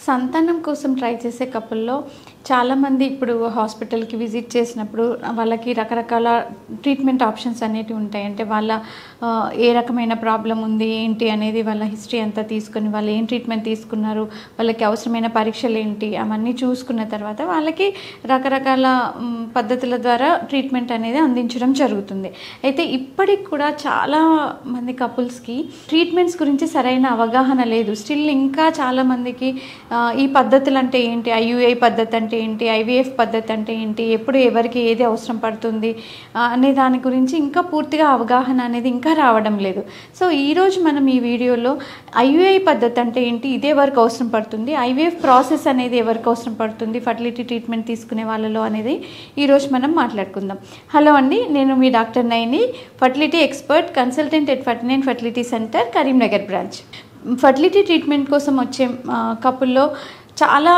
సంతానం కోసం ట్రై చేసే కపుల్‌లో చాలామంది ఇప్పుడు హాస్పిటల్‌కి విజిట్ చేసినప్పుడు వాళ్ళకి రకరకాల ట్రీట్మెంట్ ఆప్షన్స్ అనేటివి ఉంటాయి. అంటే వాళ్ళ ఏ రకమైన ప్రాబ్లమ్ ఉంది, ఏంటి అనేది వాళ్ళ హిస్టరీ అంతా తీసుకొని వాళ్ళు ఏం ట్రీట్మెంట్ తీసుకున్నారు, వాళ్ళకి అవసరమైన పరీక్షలేంటి అవన్నీ చూసుకున్న తర్వాత వాళ్ళకి రకరకాల పద్ధతుల ద్వారా ట్రీట్మెంట్ అనేది అందించడం జరుగుతుంది. అయితే ఇప్పటికి కూడా చాలా మంది కపుల్స్‌కి ట్రీట్మెంట్స్ గురించి సరైన అవగాహన లేదు. స్టిల్ ఇంకా చాలామందికి ఈ పద్ధతులు అంటే ఏంటి, ఐయుఐ పద్ధతి అంటే ఏంటి, ఐవీఎఫ్ పద్ధతి అంటే ఏంటి, ఎప్పుడు ఎవరికి ఏది అవసరం పడుతుంది అనే దాని గురించి ఇంకా పూర్తిగా అవగాహన అనేది ఇంకా రావడం లేదు. సో ఈరోజు మనం ఈ వీడియోలో ఐయుఐ పద్ధతి అంటే ఏంటి, ఇది ఎవరికి అవసరం పడుతుంది, ఐవీఎఫ్ ప్రాసెస్ అనేది ఎవరికి అవసరం పడుతుంది ఫర్టిలిటీ ట్రీట్మెంట్ తీసుకునే వాళ్ళలో అనేది ఈరోజు మనం మాట్లాడుకుందాం. హలో అండి, నేను మీ doctor Naini, fertility expert, consultant at 49 fertility centre, Karimnagar branch. Fertility treatment కోసం వచ్చే కపుల్లో చాలా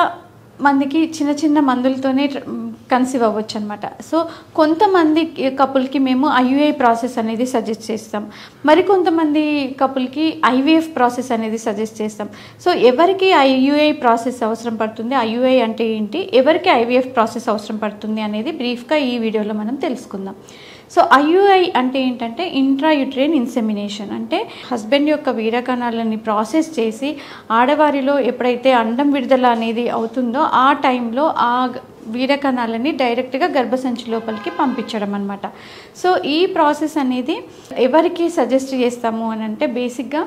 మందికి చిన్న చిన్న మందులతోనే కన్సీవ్ అవ్వచ్చు అనమాట. సో కొంతమంది కపుల్కి మేము ఐయుఐ ప్రాసెస్ అనేది సజెస్ట్ చేస్తాం, మరికొంతమంది కపుల్కి ఐవీఎఫ్ ప్రాసెస్ అనేది సజెస్ట్ చేస్తాం. సో ఎవరికి ఐయుఐ ప్రాసెస్ అవసరం పడుతుంది, ఐయుఐ అంటే ఏంటి, ఎవరికి ఐవీఎఫ్ ప్రాసెస్ అవసరం పడుతుంది అనేది బ్రీఫ్గా ఈ వీడియోలో మనం తెలుసుకుందాం. సో ఐయుఐ అంటే ఏంటంటే ఇంట్రాయూట్రైన్ ఇన్సెమినేషన్. అంటే హస్బెండ్ యొక్క వీరకణాలని ప్రాసెస్ చేసి ఆడవారిలో ఎప్పుడైతే అండం విడుదల అనేది అవుతుందో ఆ టైంలో ఆ వీరకణాలని డైరెక్ట్గా గర్భసంచి లోపలికి పంపించడం అనమాట. సో ఈ ప్రాసెస్ అనేది ఎవరికి సజెస్ట్ చేస్తాము అని అంటే బేసిక్గా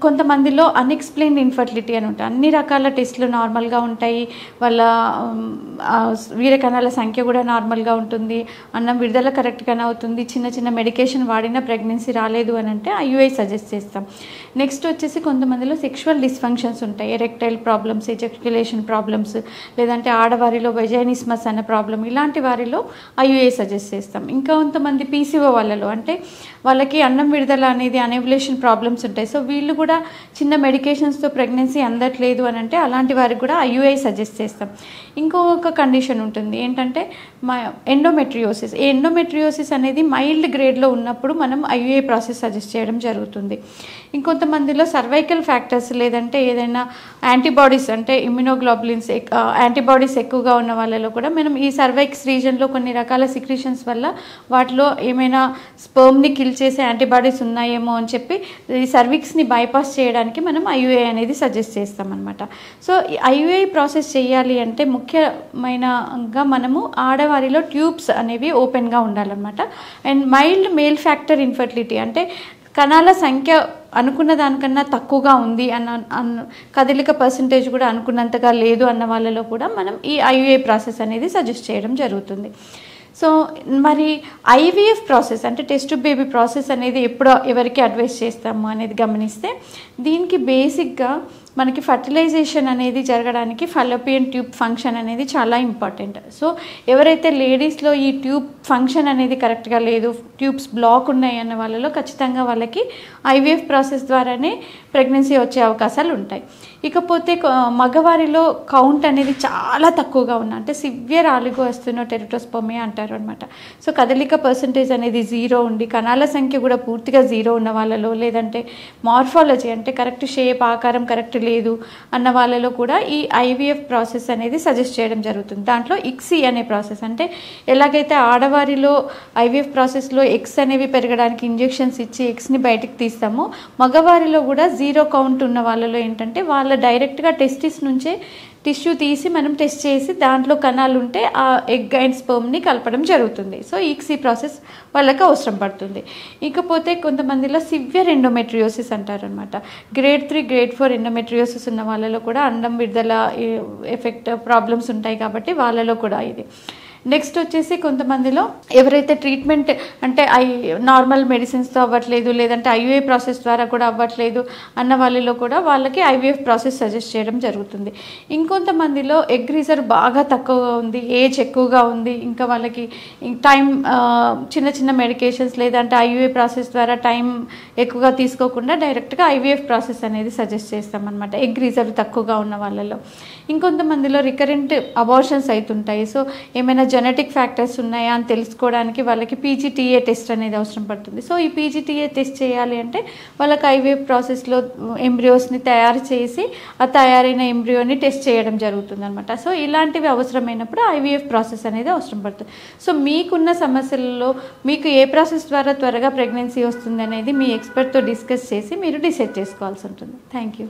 కొంతమందిలో అన్ఎక్స్ప్లెయిన్డ్ ఇన్ఫర్టిలిటీ అని ఉంటాయి. అన్ని రకాల టెస్టులు నార్మల్గా ఉంటాయి, వాళ్ళ వీరకణాల సంఖ్య కూడా నార్మల్గా ఉంటుంది, అన్నం విడుదల కరెక్ట్గానే అవుతుంది, చిన్న చిన్న మెడికేషన్ వాడినా ప్రెగ్నెన్సీ రాలేదు అని అంటే ఐయుఐ సజెస్ట్ చేస్తాం. నెక్స్ట్ వచ్చేసి కొంతమందిలో సెక్షువల్ డిస్ఫంక్షన్స్ ఉంటాయి, ఎరెక్టైల్ ప్రాబ్లమ్స్, ఎజాక్యులేషన్ ప్రాబ్లమ్స్, లేదంటే ఆడవారిలో వెజైనిస్మస్ అనే ప్రాబ్లం, ఇలాంటి వారిలో ఐయుఐ సజెస్ట్ చేస్తాం. ఇంకా కొంతమంది పీసీఓ వాళ్ళలో అంటే వాళ్ళకి అన్నం విడుదల అనేది అనేబులేషన్ ప్రాబ్లమ్స్ ఉంటాయి. సో వీళ్ళు కూడా చిన్న మెడికేషన్స్తో ప్రెగ్నెన్సీ అందట్లేదు అని అంటే అలాంటి వారికి కూడా ఐయుఐ సజెస్ట్ చేస్తాం. ఇంకొక కండిషన్ ఉంటుంది ఏంటంటే ఎండోమెట్రియోసిస్. ఈ ఎండోమెట్రియోసిస్ అనేది మైల్డ్ గ్రేడ్లో ఉన్నప్పుడు మనం ఐయుఐ ప్రాసెస్ సజెస్ట్ చేయడం జరుగుతుంది. ఇంకొంతమందిలో సర్వైకల్ ఫ్యాక్టర్స్ లేదంటే ఏదైనా యాంటీబాడీస్ అంటే ఇమ్యునోగ్లోబులిన్స్ యాంటీబాడీస్ ఎక్కువగా ఉన్న వాళ్ళలో కూడా మనం ఈ సర్వైక్స్ రీజన్లో కొన్ని రకాల సిక్రీషన్స్ వల్ల వాటిలో ఏమైనా స్పర్మ్ని కిల్ చేసే యాంటీబాడీస్ ఉన్నాయేమో అని చెప్పి ఈ సర్విక్స్ని బైపాస్ చేయడానికి మనం ఐయుఐ అనేది సజెస్ట్ చేస్తామన్నమాట. సో ఐయుఐ ప్రాసెస్ చేయాలి అంటే ముఖ్యమైనగా మనము ఆడవారిలో ట్యూబ్స్ అనేవి ఓపెన్గా ఉండాలన్నమాట. And mild male factor infertility అంటే కణాల సంఖ్య అనుకున్న దానికన్నా తక్కువగా ఉంది కదలిక పర్సంటేజ్ కూడా అనుకున్నంతగా లేదు అన్న వాళ్ళలో కూడా మనం ఈ ఐయుఐ ప్రాసెస్ అనేది సజెస్ట్ చేయడం జరుగుతుంది. సో మరి ఐవీఎఫ్ ప్రాసెస్ అంటే టెస్ట్ టు బేబీ ప్రాసెస్ అనేది ఎవరికి అడ్వైస్ చేస్తాము అనేది గమనిస్తే దీనికి బేసిక్గా మనకి ఫర్టిలైజేషన్ అనేది జరగడానికి ఫలోపియన్ ట్యూబ్ ఫంక్షన్ అనేది చాలా ఇంపార్టెంట్. సో ఎవరైతే లేడీస్లో ఈ ట్యూబ్ ఫంక్షన్ అనేది కరెక్ట్గా లేదు, ట్యూబ్స్ బ్లాక్ ఉన్నాయి అన్న వాళ్ళలో ఖచ్చితంగా వాళ్ళకి ఐవీఎఫ్ ప్రాసెస్ ద్వారానే ప్రెగ్నెన్సీ వచ్చే అవకాశాలు ఉంటాయి. ఇకపోతే మగవారిలో కౌంట్ అనేది చాలా తక్కువగా ఉన్న అంటే సివియర్ ఆలిగోఎస్టెనోటెరిటోస్పర్మియా అంటారు అనమాట. సో కదలిక పర్సంటేజ్ అనేది 0 ఉండి కణాల సంఖ్య కూడా పూర్తిగా 0 ఉన్న వాళ్ళలో, లేదంటే మార్ఫాలజీ అంటే కరెక్ట్ షేప్ ఆకారం కరెక్ట్ లేదు అన్న వాళ్ళలో కూడా ఈ ఐవీఎఫ్ ప్రాసెస్ అనేది సజెస్ట్ చేయడం జరుగుతుంది. దాంట్లో ఇక్సీ అనే ప్రాసెస్ అంటే ఎలాగైతే ఆడవారిలో ఐవీఎఫ్ ప్రాసెస్లో ఎగ్స్ అనేవి పెరగడానికి ఇంజెక్షన్స్ ఇచ్చి ఎగ్స్ని బయటకు తీస్తామో మగవారిలో కూడా 0 కౌంట్ ఉన్న వాళ్ళలో ఏంటంటే వాళ్ళ డైరెక్ట్గా టెస్టిస్ నుంచే టిష్యూ తీసి మనం టెస్ట్ చేసి దాంట్లో కణాలు ఉంటే ఆ ఎగ్ అండ్ స్పర్మ్ని కలపడం జరుగుతుంది. సో ఈక్సీ ప్రాసెస్ వాళ్ళకి అవసరం పడుతుంది. ఇకపోతే కొంతమందిలో సివియర్ ఎండోమెట్రియోసిస్ అంటారు అనమాట. గ్రేడ్ 3 గ్రేడ్ 4 ఎండోమెట్రియోసిస్ ఉన్న వాళ్ళలో కూడా అండం విడుదల ఎఫెక్ట్ ప్రాబ్లమ్స్ ఉంటాయి కాబట్టి వాళ్ళలో కూడా ఇది. నెక్స్ట్ వచ్చేసి కొంతమందిలో ఎవరైతే ట్రీట్మెంట్ అంటే నార్మల్ మెడిసిన్స్తో అవ్వట్లేదు, లేదంటే ఐయుఐ ప్రాసెస్ ద్వారా కూడా అవ్వట్లేదు అన్న వాళ్ళలో కూడా వాళ్ళకి ఐవీఎఫ్ ప్రాసెస్ సజెస్ట్ చేయడం జరుగుతుంది. ఇంకొంతమందిలో ఎగ్ రిజర్వ్ బాగా తక్కువగా ఉంది, ఏజ్ ఎక్కువగా ఉంది, ఇంకా వాళ్ళకి టైం చిన్న చిన్న మెడికేషన్స్ లేదంటే ఐయుఐ ప్రాసెస్ ద్వారా టైం ఎక్కువగా తీసుకోకుండా డైరెక్ట్గా ఐవీఎఫ్ ప్రాసెస్ అనేది సజెస్ట్ చేస్తామన్నమాట ఎగ్ రిజర్వ్ తక్కువగా ఉన్న వాళ్ళలో. ఇంకొంతమందిలో రికరెంట్ అబార్షన్స్ అవుతుంటాయి. సో ఏమైనా జెనెటిక్ ఫ్యాక్టర్స్ ఉన్నాయా అని తెలుసుకోవడానికి వాళ్ళకి పీజీటీఏ టెస్ట్ అనేది అవసరం పడుతుంది. సో ఈ పీజీటీఏ టెస్ట్ చేయాలి అంటే వాళ్ళకి ఐవీఎఫ్ ప్రాసెస్లో ఎంబ్రియోస్ని తయారు చేసి ఆ తయారైన ఎంబ్రియోని టెస్ట్ చేయడం జరుగుతుంది అనమాట. సో ఇలాంటివి అవసరమైనప్పుడు ఐవీఎఫ్ ప్రాసెస్ అనేది అవసరం పడుతుంది. సో మీకున్న సమస్యలలో మీకు ఏ ప్రాసెస్ ద్వారా త్వరగా ప్రెగ్నెన్సీ వస్తుంది అనేది మీ ఎక్స్పర్ట్తో డిస్కస్ చేసి మీరు డిసైడ్ చేసుకోవాల్సి ఉంటుంది. Thank you.